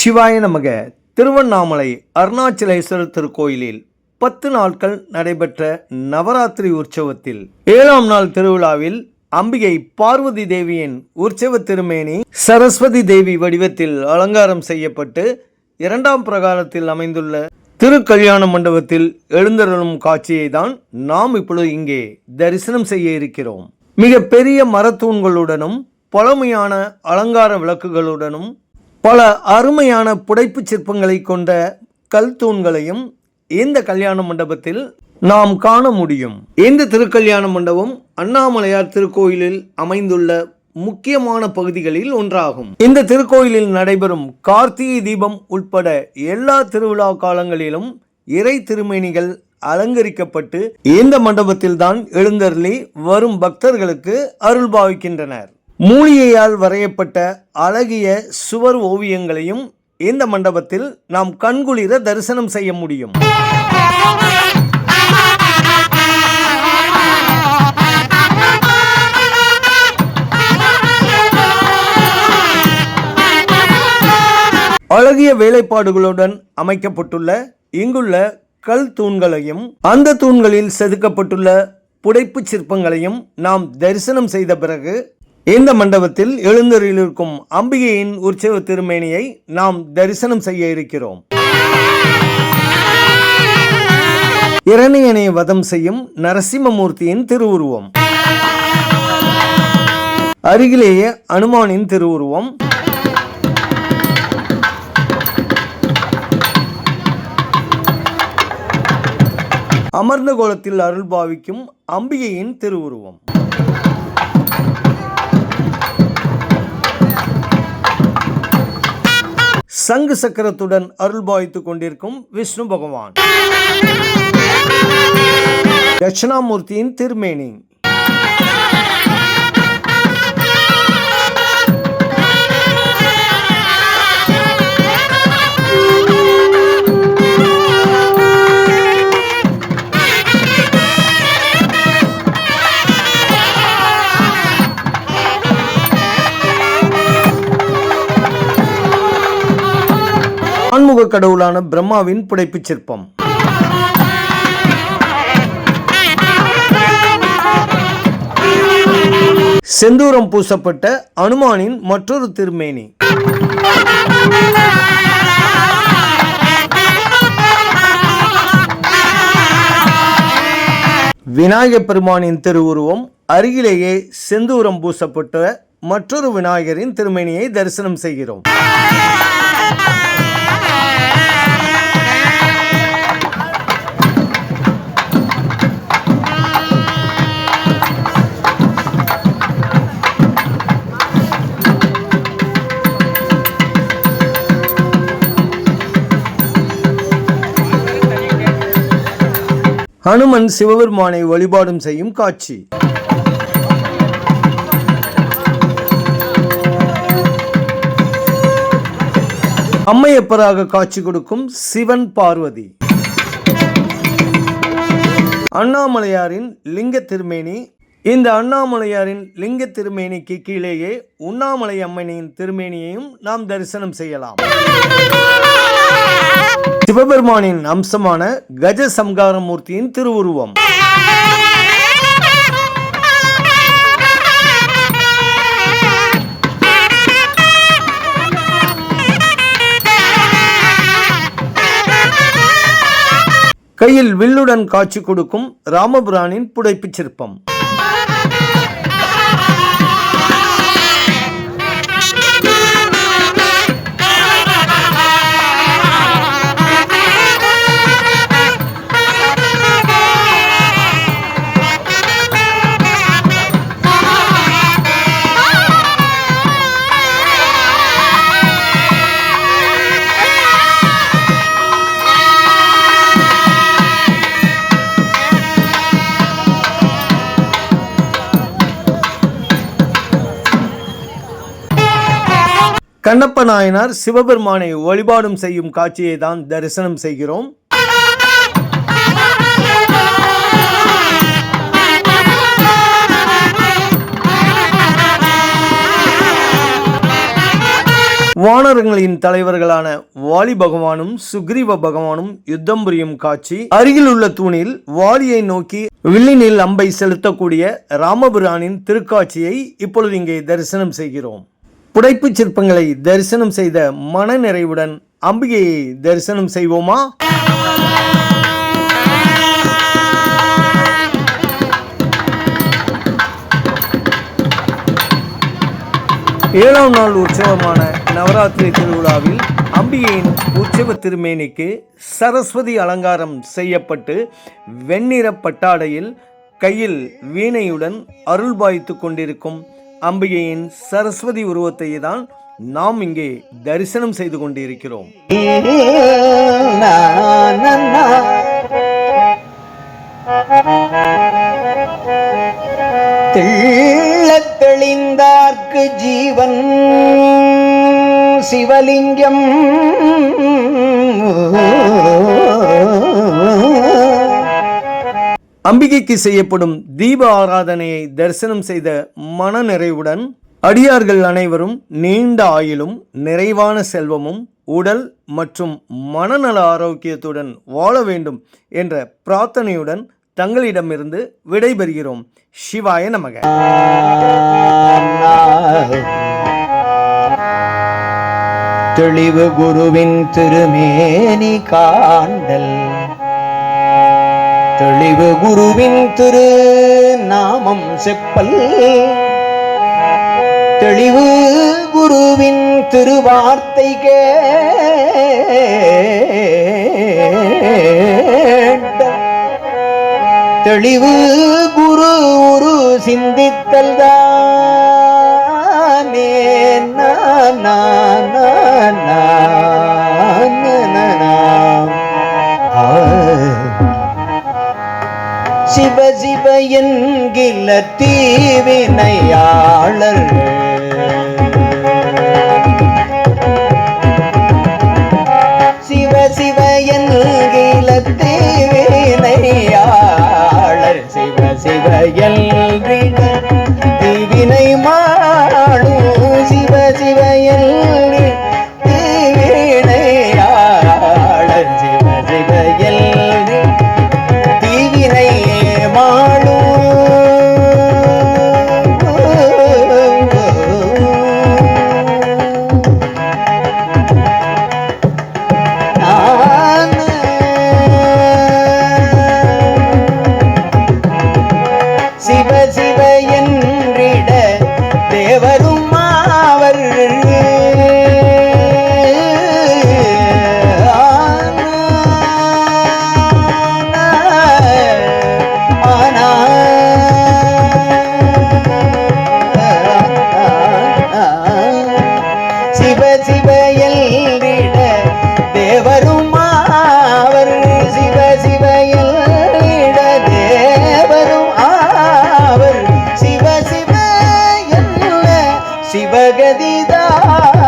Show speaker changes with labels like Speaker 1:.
Speaker 1: சிவாய நமக. திருவண்ணாமலை அருணாச்சலேஸ்வரர் திருக்கோயிலில் 10 நாட்கள் நடைபெற்ற நவராத்திரி உற்சவத்தில் 7ஆம் நாள் திருவிழாவில் அம்பிகை பார்வதி தேவியின் உற்சவ திருமேனி சரஸ்வதி தேவி வடிவத்தில் அலங்காரம் செய்யப்பட்டு 2ஆம் பிரகாரத்தில் அமைந்துள்ள திருக்கல்யாண மண்டபத்தில் எழுந்தருளும் காட்சியை தான் நாம் இப்பொழுது இங்கே தரிசனம் செய்ய இருக்கிறோம். மிக பெரிய மரத்தூண்களுடனும் பழமையான அலங்கார விளக்குகளுடனும் பல அருமையான புடைப்பு சிற்பங்களை கொண்ட கல் தூண்களையும் இந்த கல்யாண மண்டபத்தில் நாம் காண முடியும். இந்த திருக்கல்யாண மண்டபம் அண்ணாமலையார் திருக்கோயிலில் அமைந்துள்ள முக்கியமான பகுதிகளில் ஒன்றாகும். இந்த திருக்கோயிலில் நடைபெறும் கார்த்திகை தீபம் உட்பட எல்லா திருவிழா காலங்களிலும் இறை திருமேனிகள் அலங்கரிக்கப்பட்டு இந்த மண்டபத்தில் தான் எழுந்தருளி வரும் பக்தர்களுக்கு அருள் பாவிக்கின்றனர். மூலிகையால் வரையப்பட்ட அழகிய சுவர் ஓவியங்களையும் இந்த மண்டபத்தில் நாம் கண்குளிர தரிசனம் செய்ய முடியும். அழகிய வேலைப்பாடுகளுடன் அமைக்கப்பட்டுள்ள இங்குள்ள கல் தூண்களையும் அந்த தூண்களில் செதுக்கப்பட்டுள்ள புடைப்பு சிற்பங்களையும் நாம் தரிசனம் செய்த பிறகு இந்த மண்டபத்தில் எழுந்தருளிருக்கும் அம்பிகையின் உற்சவ திருமேனியை நாம் தரிசனம் செய்ய இருக்கிறோம். இரணியனை வதம் செய்யும் நரசிம்மமூர்த்தியின் திருவுருவம், அருகிலேயே அனுமானின் திருவுருவம், அமர்ந்த கோலத்தில் அருள் பாவிக்கும் அம்பிகையின் திருவுருவம், சங்கு சக்கரத்துடன் அருள் பாவித்துக் கொண்டிருக்கும் விஷ்ணு பகவான், தட்சிணாமூர்த்தியின் திருமேனி, ஆன்முக கடவுளான பிரம்மாவின் புடைப்பு சிற்பம், செந்தூரம் பூசப்பட்ட அனுமானின் மற்றொரு திருமேனி, விநாயகப் பெருமானின் திருவுருவம், அருகிலேயே செந்தூரம் பூசப்பட்ட மற்றொரு விநாயகரின் திருமேனியை தரிசனம் செய்கிறோம். ஹனுமன் சிவபெருமானை வழிபாடும் செய்யும் காட்சி, அம்மையப்பராக காட்சி கொடுக்கும் சிவன் பார்வதி, அண்ணாமலையாரின் லிங்க திருமேனி. இந்த அண்ணாமலையாரின் லிங்க திருமேனிக்கு கீழேயே உண்ணாமலை அம்மனின் திருமேனியையும் நாம் தரிசனம் செய்யலாம். சிவபெருமானின் அம்சமான கஜ சம்கார மூர்த்தியின் திருவுருவம், கையில் வில்லுடன் காட்சி கொடுக்கும் ராமபிரானின் புடைப்பு சிற்பம், கண்ணப்ப நாயனார் சிவபெருமானை வழிபாடும் செய்யும் காட்சியை தான் தரிசனம் செய்கிறோம். வானரங்களின் தலைவர்களான வாலி பகவானும் சுக்ரீவ பகவானும் யுத்தம் புரியும் காட்சி, அருகில் உள்ள தூணில் வாலியை நோக்கி வில்லினில் அம்பை செலுத்தக்கூடிய ராமபிரானின் திருக்காட்சியை இப்பொழுது இங்கே தரிசனம் செய்கிறோம். புடைப்பு சிற்பங்களை தரிசனம் செய்த மன நிறைவுடன் அம்பிகையை தரிசனம் செய்வோமா? ஏழாம் நாள் உற்சவமான நவராத்திரி திருவிழாவில் அம்பிகையின் உற்சவ திருமேனிக்கு சரஸ்வதி அலங்காரம் செய்யப்பட்டு வெண்ணிற பட்டாடையில் கையில் வீணையுடன் அருள் பாய்த்து கொண்டிருக்கும் அம்பிகையின் சரஸ்வதி உருவத்தை தான் நாம் இங்கே தரிசனம் செய்து கொண்டிருக்கிறோம்.
Speaker 2: தெளிந்தார்க்கு ஜீவன் சிவலிங்கம்
Speaker 1: அம்பிகைக்கு செய்யப்படும் தீப ஆராதனையை தரிசனம் செய்த மன நிறைவுடன் அடியார்கள் அனைவரும் நீண்ட ஆயுளும் நிறைவான செல்வமும் உடல் மற்றும் மனநல ஆரோக்கியத்துடன் வாழ வேண்டும் என்ற பிரார்த்தனையுடன் தங்களிடமிருந்து விடைபெறுகிறோம். சிவாய நமக.
Speaker 2: தெளிவு குருவின் திருமேனி காண்டல், தெளிவு குருவின் திரு நாமம் செப்பல், தெளிவு குருவின் திருவார்த்தை கேட்டல், தெளிவு குரு உரு சிந்தித்தல் தானே. சிவ சிவ என்கிற தீவினையாளர், சிவ சிவ என்கிற தீவினையாளர், சிவ சிவ எல்றிட தீவினை மாளும், சிவ சிவ எல்றி தீவினையாளர், சிவ சிவ எல்றி தீவினை மாளும். சிவ சிவ என்றிட தேவரும் மாவர், சிவ சிவ என்றிட தேவரும் மாவர், சிவ சிவ என்றிட தேவரும் ஆவர், சிவ சிவ என்ன சிவகதிதான்.